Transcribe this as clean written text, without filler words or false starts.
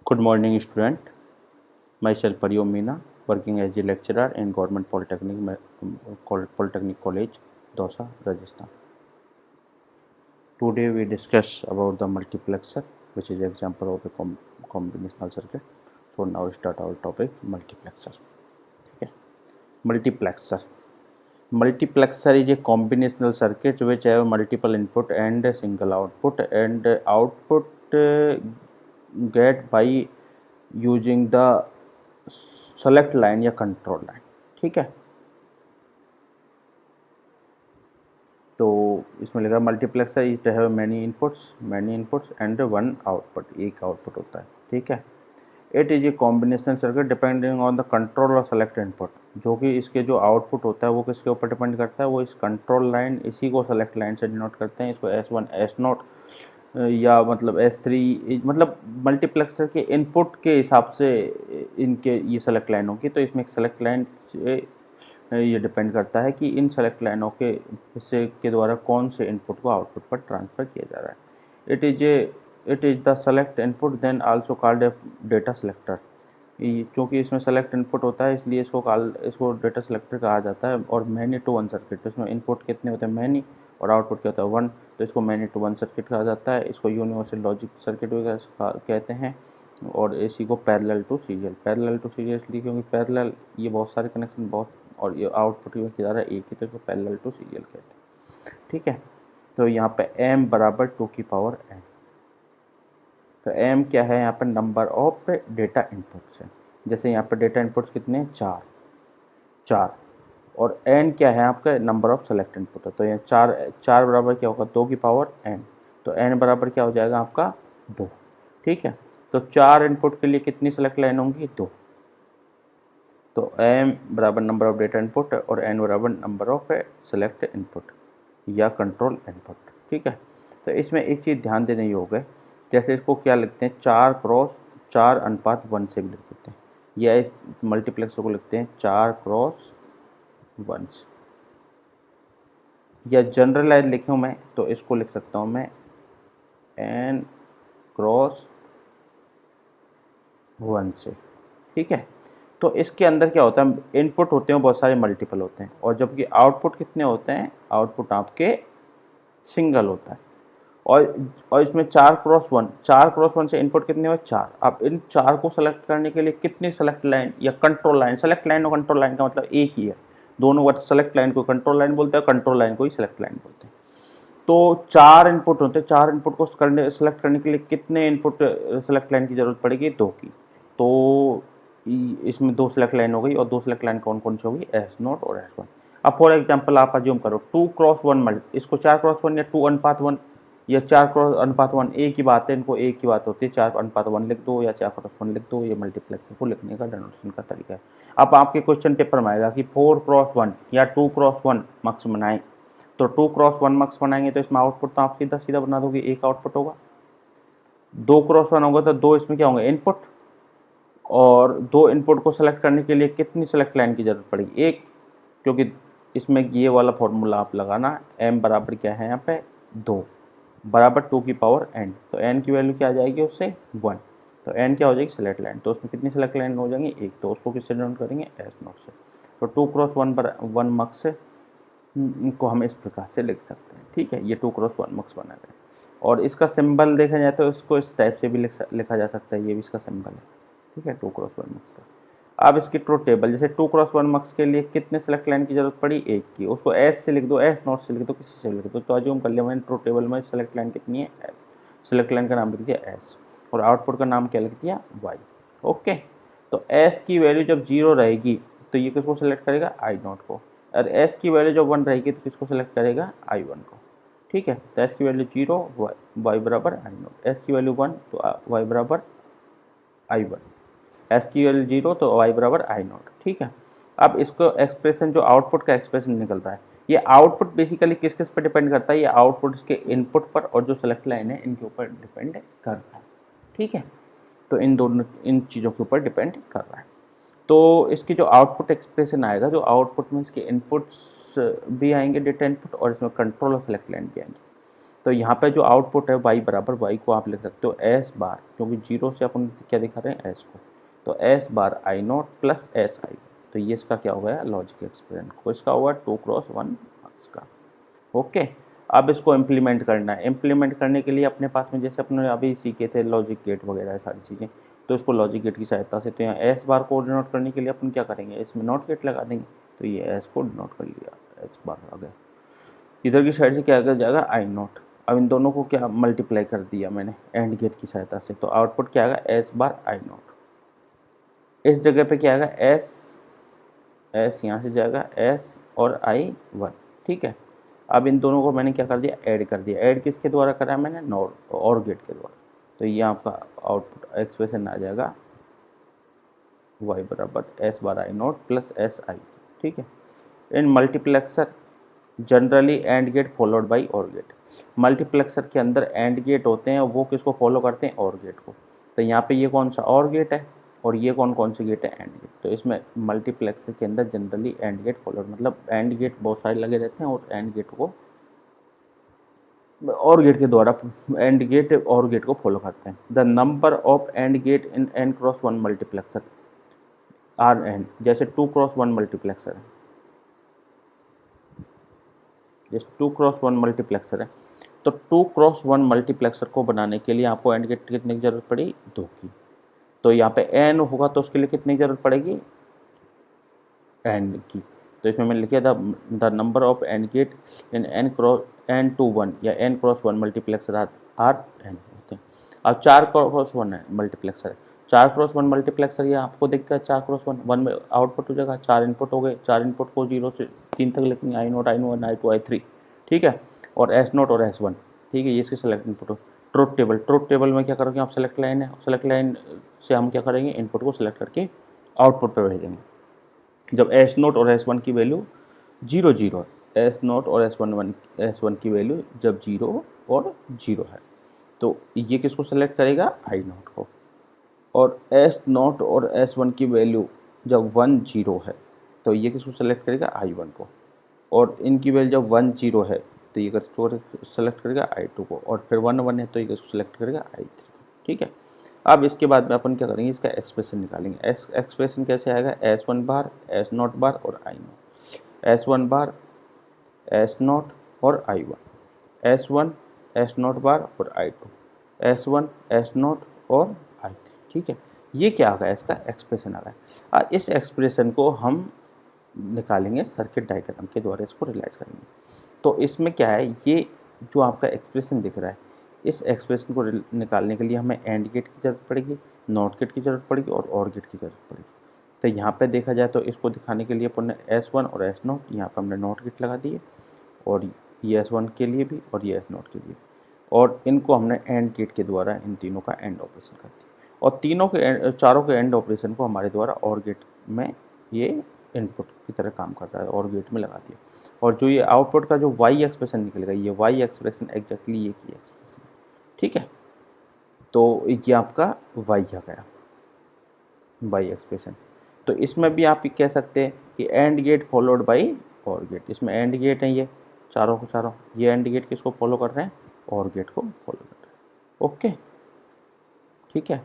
Good morning, student. Myself Pariyom Meena, working as a lecturer in Government Polytechnic College, Dausa, Rajasthan. Today we discuss about the multiplexer, which is example of a combinational circuit. So now start our topic multiplexer. ठीक है, multiplexer. Multiplexer is a combinational circuit which have multiple input and a single output, and output get by using the select line या control line. ठीक है, तो इसमें लिखा multiplexer is to have many inputs and one output, एक output होता है. ठीक है, it is a combination circuit depending on the control और सेलेक्ट इनपुट, जो कि इसके जो आउटपुट होता है वो किसके ऊपर डिपेंड करता है, वो इस कंट्रोल लाइन, इसी को सेलेक्ट लाइन से डिनोट करते हैं. इसको S1 S0 या मतलब S3, मतलब मल्टीप्लेक्सर के इनपुट के हिसाब से इनके ये सेलेक्ट लाइन होगी. तो इसमें एक सेलेक्ट लाइन से ये डिपेंड करता है कि इन सेलेक्ट लाइनों के हिस्से के द्वारा कौन से इनपुट को आउटपुट पर ट्रांसफ़र किया जा रहा है. It is the select input then also called a data selector. क्योंकि इसमें सेलेक्ट इनपुट होता है इसलिए इसको डेटा सेलेक्टर कहा जाता है. और मैनी टू वन सर्किट, इसमें इनपुट कितने होते हैं, मैनी, और आउटपुट क्या होता है, वन, तो इसको मैनी टू वन सर्किट कहा जाता है. इसको यूनिवर्सल लॉजिक सर्किट भी कहते हैं. और इसी को पैरेलल टू सीरियल इसलिए क्योंकि पैरेलल ये बहुत सारे कनेक्शन बहुत, और ये आउटपुट में किया जा रहा है एक ही, तो इसको पैरेलल टू सीरियल कहते हैं. ठीक है, तो यहाँ पे m बराबर 2 की पावर n. तो m क्या है यहाँ पर, नंबर ऑफ डेटा इनपुट्स है. जैसे यहाँ पर डेटा इनपुट्स कितने हैं, चार, और n क्या है आपका, नंबर ऑफ सेलेक्ट इनपुट है. तो यहाँ चार बराबर क्या होगा, 2 की पावर n. तो n बराबर क्या हो जाएगा आपका 2. ठीक है, तो 4 इनपुट के लिए कितनी सेलेक्ट लाइन होंगी, 2. तो m बराबर नंबर ऑफ डेटा इनपुट और n बराबर नंबर ऑफ सेलेक्ट इनपुट या कंट्रोल इनपुट. ठीक है, तो इसमें एक चीज़ ध्यान देने योग्य है, जैसे इसको क्या लिखते हैं, 4:4:1 से भी लिख देते हैं, या इस मल्टीप्लेक्सर को लिखते हैं 4:1 से, या जनरलाइज लिखूँ मैं तो इसको लिख सकता हूँ मैं n×1 से. ठीक है, तो इसके अंदर क्या होता है, इनपुट होते हैं बहुत सारे मल्टीपल होते हैं, और जबकि आउटपुट कितने होते हैं, आउटपुट आपके सिंगल होता है. और इसमें 4×1 से इनपुट कितने हुए, 4. अब इन 4 को सेलेक्ट करने के लिए कितनी सेलेक्ट लाइन या कंट्रोल लाइन, सेलेक्ट लाइन और कंट्रोल लाइन का मतलब एक ही है, दोनों वर्ड, सेलेक्ट लाइन को कंट्रोल लाइन बोलते हैं, कंट्रोल लाइन को ही सेलेक्ट लाइन बोलते हैं. तो 4 इनपुट होते हैं, 4 इनपुट को सेलेक्ट करने के लिए कितने इनपुट सेलेक्ट लाइन की जरूरत पड़ेगी, 2 की. तो इसमें 2 सेलेक्ट लाइन हो गई, और 2 सेलेक्ट लाइन कौन कौन सी होगी, S0 और S1. अब फॉर एग्जाम्पल आप अज्यूम करो 2×1 इसको 4×1 या 2:1 या 4×1 एक ही बात है, इनको एक ही बात होती है, 4:1 लिख दो या 4×1 लिख दो. ये मल्टीप्लेक्सर को लिखने का डेनोटेशन का तरीका है. अब आपके क्वेश्चन पेपर में आएगा कि 4×1 या 2×1 मक्स बनाएं, तो 2×1 मक्स बनाएंगे तो इसमें आउटपुट तो आप सीधा सीधा बना दोगे, एक आउटपुट होगा. 2×1 होगा तो 2 इसमें क्या होंगे, इनपुट, और 2 इनपुट को सेलेक्ट करने के लिए कितनी सेलेक्ट लाइन की जरूरत पड़ेगी, एक, क्योंकि इसमें ये वाला फॉर्मूला आप लगाना, m बराबर क्या है यहाँ पे 2 बराबर 2 की पावर n. तो n की वैल्यू क्या आ जाएगी उससे 1. तो n क्या हो जाएगी, सेलेक्ट लाइन. तो उसमें कितनी सेलेक्ट लाइन हो जाएंगी, एक. तो उसको किससे डिनोट करेंगे, S0 से. तो 2×1 मक्स को हम इस प्रकार से लिख सकते हैं. ठीक है, ये 2×1 मक्स बना गया. और इसका सिंबल देखा जाए तो इसको इस टाइप से भी लिखा जा सकता है, ये भी इसका सिंबल है. ठीक है, 2×1 मक्स का. अब इसकी ट्रूथ टेबल, जैसे 2×1 मक्स के लिए कितने सेलेक्ट लाइन की जरूरत पड़ी, एक की. उसको S से लिख दो, S0 से लिख दो, किसी से लिख दो. तो अज्यूम कर लिया मैंने ट्रूथ टेबल में सेलेक्ट लाइन कितनी है, S. सेलेक्ट लाइन का नाम लिख दिया S, और आउटपुट का नाम क्या लिख दिया, Y. ओके, तो S की वैल्यू जब 0 रहेगी तो ये किसको सेलेक्ट करेगा, I0 को. और S की वैल्यू जब 1 रहेगी तो किसको सेलेक्ट करेगा, I1 को. ठीक है, तो S की वैल्यू 0, Y बराबर I0. S की वैल्यू 1 तो Y बराबर I1. S की वैल्यू 0 तो Y बराबर I0. ठीक है, अब इसको एक्सप्रेशन, जो आउटपुट का एक्सप्रेशन निकल रहा है, ये आउटपुट बेसिकली किस किस पर डिपेंड करता है, ये आउटपुट इसके इनपुट पर और जो सेलेक्ट लाइन है इनके ऊपर डिपेंड करता है. ठीक है, तो इन चीज़ों के ऊपर डिपेंड कर रहा है. तो इसकी जो आउटपुट एक्सप्रेशन आएगा, जो आउटपुट में इसके इनपुट्स भी आएंगे, डेटा इनपुट, और इसमें कंट्रोल और सेलेक्ट लाइन भी आएंगे. तो यहाँ पे जो आउटपुट है y बराबर y को आप लिख सकते हो एस बार, क्योंकि जीरो से अपन क्या दिखा रहे हैं एस को, तो S bar I not plus S आई। तो ये इसका क्या हो गया लॉजिक एक्सप्रेशन को, इसका हुआ 2x1 मार्क्स का। ओके, अब इसको इम्प्लीमेंट करना है। इम्प्लीमेंट करने के लिए अपने पास में जैसे अपने अभी सीखे थे लॉजिक गेट वगैरह सारी चीज़ें, तो इसको लॉजिक गेट की सहायता से, तो यहाँ एस बार को डिनोट करने के लिए अपन क्या करेंगे, इसमें नॉट गेट लगा देंगे। तो ये एस को डिनोट कर लिया, एस बार आ गया। इधर की साइड से क्या कर जाएगा आई नॉट। अब इन दोनों को क्या मल्टीप्लाई कर दिया मैंने एंड गेट की सहायता से, तो आउटपुट क्या आएगा एस बार आई नॉट। इस जगह पे क्या आएगा एस यहाँ से जाएगा एस और आई वन। ठीक है, अब इन दोनों को मैंने क्या कर दिया ऐड कर दिया। ऐड किसके द्वारा करा मैंने नॉट और गेट के द्वारा। तो ये आपका आउटपुट एक्सप्रेशन आ जाएगा y बराबर S bar I not plus S I. ठीक है, in multiplexer generally and gate followed by or gate. Multiplexer के अंदर एंड गेट होते हैं, वो किसको फॉलो करते हैं और गेट को। तो यहाँ पे ये कौन सा और गेट है और ये कौन सी गेट है एंड गेट। तो इसमें मल्टीप्लेक्सर के अंदर जनरली एंड गेट फॉलोड, मतलब एंड गेट बहुत सारे लगे रहते हैं और एंड गेट को और गेट के द्वारा एंड गेट और गेट को फॉलो करते हैं। The number of AND gate in n×1 multiplexer are n, जैसे 2×1 मल्टीप्लेक्सर है, जैसे 2×1 मल्टीप्लेक्सर है, तो 2×1 मल्टीप्लेक्सर को बनाने के लिए आपको एंड गेट कितने की जरूरत पड़ी 2 की। तो यहाँ पे n होगा तो उसके लिए कितनी जरूरत पड़ेगी एंड की। तो इसमें मैंने लिखा था the number of AND gate in n×1 या n×1 मल्टीप्लेक्सर आर एन होते हैं। अब 4×1 है मल्टीप्लेक्सर है, 4×1 मल्टीप्लेक्सर ये आपको दिखता है 4×1 1 में आउटपुट हो जाएगा, 4 इनपुट हो गए, 4 इनपुट को 0 से 3 तक लिखेंगे I not I one I two I three. ठीक है, और एस नोट और एस वन। ठीक है, ये इसके सेलेक्ट इनपुट हो। ट्रुथ टेबल में क्या करोगे आप, सेलेक्ट लाइन है, सेलेक्ट लाइन से हम क्या करेंगे इनपुट को सेलेक्ट करके आउटपुट पर भेजेंगे। जब एस नोट और एस वन की वैल्यू 0 0 है, एस नोट और एस वन की वैल्यू जब 0 और 0 है, तो ये किसको सेलेक्ट करेगा आई नोट को। और एस नोट और एस वन की वैल्यू जब 1 0 है, तो ये किसको सेलेक्ट करेगा आई वन को। और इनकी वैल्यू जब 1 0 है, तो ये किसको सेलेक्ट करेगा आई टू को। और फिर 1 1 है तो ये किसको सेलेक्ट करेगा आई थ्री। ठीक है, अब इसके बाद में अपन क्या करेंगे, इसका एक्सप्रेशन निकालेंगे। एक्सप्रेशन कैसे आएगा, S one bar S not bar और I not, S one bar S not और I one, S one S not bar और I two, S one S not और आई थ्री। ठीक है, ये क्या आ गया इसका एक्सप्रेशन आ गया। इस एक्सप्रेशन को हम निकालेंगे सर्किट डायग्राम के द्वारा, इसको रियलाइज करेंगे। तो इसमें क्या है, ये जो आपका एक्सप्रेशन दिख रहा है, इस एक्सप्रेशन को निकालने के लिए हमें एंड गेट की ज़रूरत पड़ेगी, नॉट गेट की ज़रूरत पड़ेगी और गेट की ज़रूरत पड़ेगी। तो यहाँ पे देखा जाए तो इसको दिखाने के लिए अपन ने एस वन और एस नॉट, यहाँ पर हमने नॉट गेट लगा दिए, और ये एस वन के लिए भी और ये एस नॉट के लिए, और इनको हमने एंड गेट के द्वारा इन तीनों का एंड ऑपरेशन कर दिया। और तीनों के चारों के एंड ऑपरेशन को हमारे द्वारा और गेट में ये इनपुट की तरह काम कर रहा है, और गेट में लगा दिया। और जो ये आउटपुट का जो वाई एक्सप्रेशन निकलेगा, ये वाई एक्सप्रेशन एग्जैक्टली ये की एक्सप्रेशन। ठीक है, तो ये आपका वाई आ गया, वाई एक्सप्रेशन। तो इसमें भी आप कह सकते हैं कि and gate followed by or gate. इसमें एंड गेट है ये चारों को चारों, ये एंड गेट किसको फॉलो कर रहे हैं और गेट को फॉलो कर रहे हैं। ओके, ठीक है।